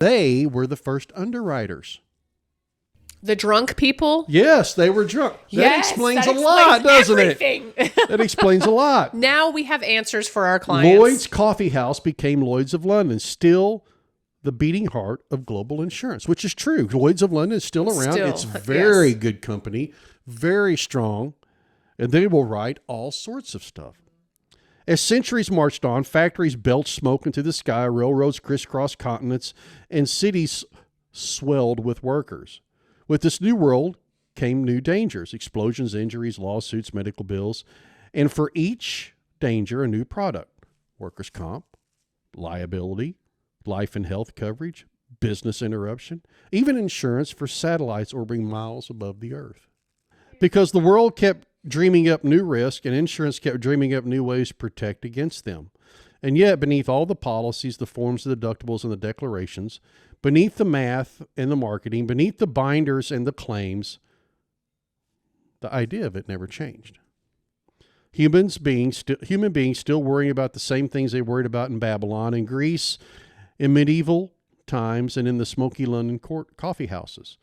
They were the first underwriters. The drunk people? Yes, they were drunk. That explains a lot, doesn't it? That explains a lot. Now we have answers for our clients. Lloyd's Coffee House became Lloyd's of London, still the beating heart of global insurance, which is true. Lloyd's of London is still around. It's very good company, very strong, and they will write all sorts of stuff. As centuries marched on, factories belched smoke into the sky, railroads crisscrossed continents, and cities swelled with workers. With this new world came new dangers, explosions, injuries, lawsuits, medical bills, and for each danger, a new product: workers' comp, liability, life and health coverage, business interruption, even insurance for satellites orbiting miles above the earth. Because the world kept dreaming up new risks and insurance kept dreaming up new ways to protect against them. And yet, beneath all the policies, the forms, the deductibles, and the declarations, beneath the math and the marketing, beneath the binders and the claims, the idea of it never changed. Human beings still worrying about the same things they worried about in Babylon, in Greece, in medieval times, and in the smoky London coffee houses.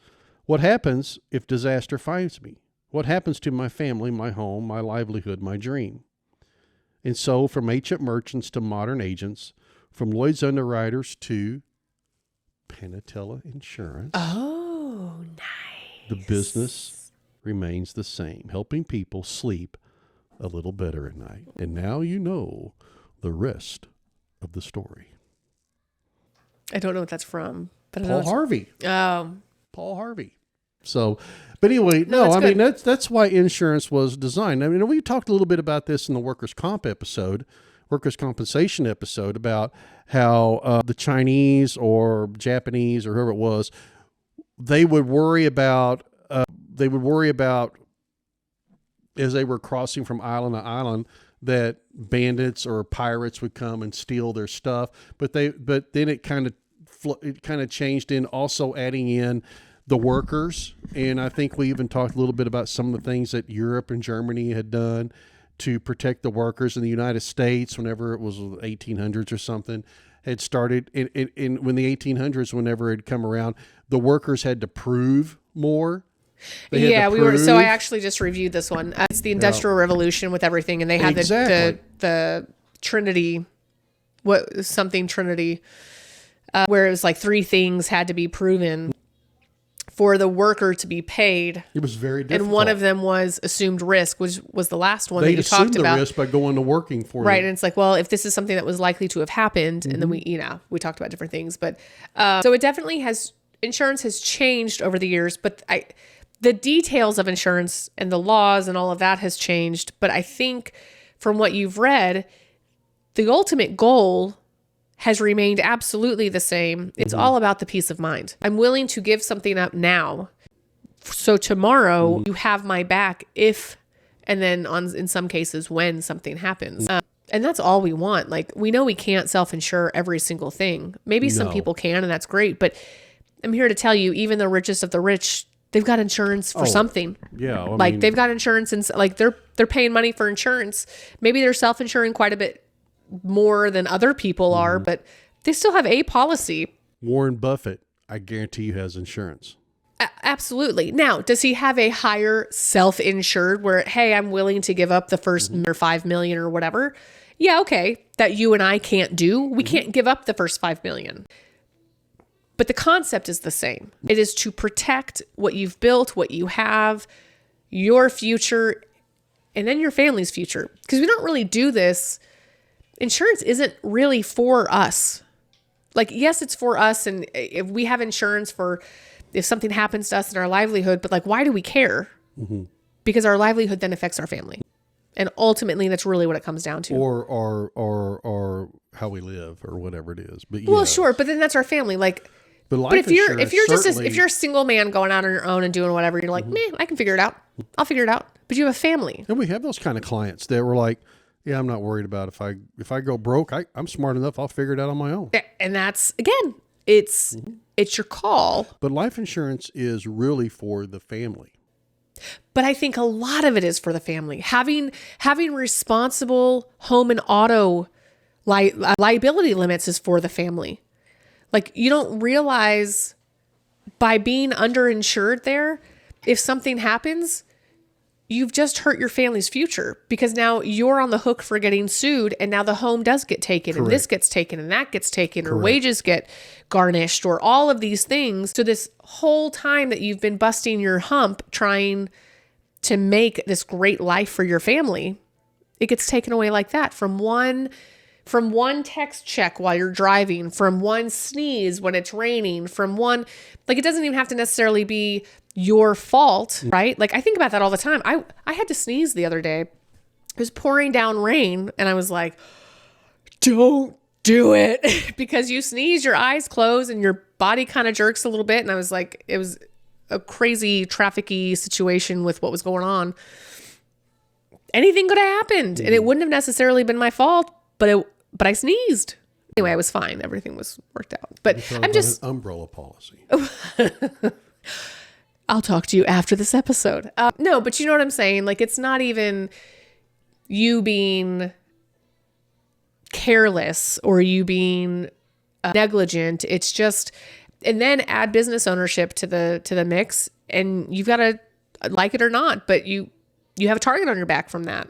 What happens if disaster finds me? What happens to my family, my home, my livelihood, my dream? And so from ancient merchants to modern agents, from Lloyd's Underwriters to Panatella Insurance. Oh, nice. The business remains the same, helping people sleep a little better at night. And now you know the rest of the story. I don't know what that's from. But Paul Harvey. Oh. Paul Harvey. So, but anyway, no, I mean, that's why insurance was designed. I mean, we talked a little bit about this in the workers' compensation episode, about how the Chinese or Japanese or whoever it was, they would worry about as they were crossing from island to island that bandits or pirates would come and steal their stuff. But then it kind of changed in also adding in the workers. And I think we even talked a little bit about some of the things that Europe and Germany had done to protect the workers. In the United States, whenever it was the 1800s or something, had started in when the 1800s, whenever it had come around, the workers had to prove more. So I actually just reviewed this one. It's the Industrial Revolution with everything, and they had the Trinity, Trinity, where it was like 3 things had to be proven for the worker to be paid. It was very difficult. And one of them was assumed risk, which was the last one that you talked about. They assumed the risk by going to working for right. them. And it's like, well, if this is something that was likely to have happened, and then we talked about different things, but so it definitely insurance has changed over the years, but the details of insurance and the laws and all of that has changed. But I think from what you've read, the ultimate goal has remained absolutely the same. It's all about the peace of mind. I'm willing to give something up now, so tomorrow you have my back if, and then in some cases when something happens. And that's all we want. Like, we know we can't self-insure every single thing. Maybe some people can, and that's great. But I'm here to tell you, even the richest of the rich, they've got insurance for something. Yeah. They've got insurance, and like they're paying money for insurance. Maybe they're self-insuring quite a bit more than other people are, but they still have a policy. Warren Buffett, I guarantee you, has insurance. Absolutely. Now, does he have a higher self-insured where, hey, I'm willing to give up the first or 5 million or whatever? Yeah, okay. That you and I can't do. We can't give up the first 5 million. But the concept is the same. It is to protect what you've built, what you have, your future, and then your family's future. Because we don't really do this. Insurance isn't really for us. Like, yes, it's for us. And if we have insurance for if something happens to us in our livelihood, but like, why do we care? Because our livelihood then affects our family. And ultimately, that's really what it comes down to. Or how we live or whatever it is. But well, sure. But then that's our family. Like, but if you're if you're a single man going out on your own and doing whatever, you're like, man, I can figure it out. I'll figure it out. But you have a family. And we have those kind of clients that were like, yeah, I'm not worried about if I go broke, I'm smart enough, I'll figure it out on my own. And that's, again, it's your call. But life insurance is really for the family. But I think a lot of it is for the family. Having responsible home and auto liability limits is for the family. Like, you don't realize by being underinsured there, if something happens, you've just hurt your family's future, because now you're on the hook for getting sued, and now the home does get taken. Correct. And this gets taken and that gets taken. Correct. Or wages get garnished, or all of these things. So this whole time that you've been busting your hump trying to make this great life for your family, it gets taken away like that from one text check while you're driving, from one sneeze when it's raining, from one, like, it doesn't even have to necessarily be your fault, right? Like, I think about that all the time. I had to sneeze the other day. It was pouring down rain, and I was like, don't do it. Because you sneeze, your eyes close and your body kind of jerks a little bit. And I was like, it was a crazy traffic-y situation with what was going on. Anything could have happened, and it wouldn't have necessarily been my fault, but I sneezed. Anyway, I was fine. Everything was worked out. But I'm just an umbrella policy. I'll talk to you after this episode. No, but you know what I'm saying? Like, it's not even you being careless or you being negligent. It's just, and then add business ownership to the mix, and you've got to like it or not, but you have a target on your back from that.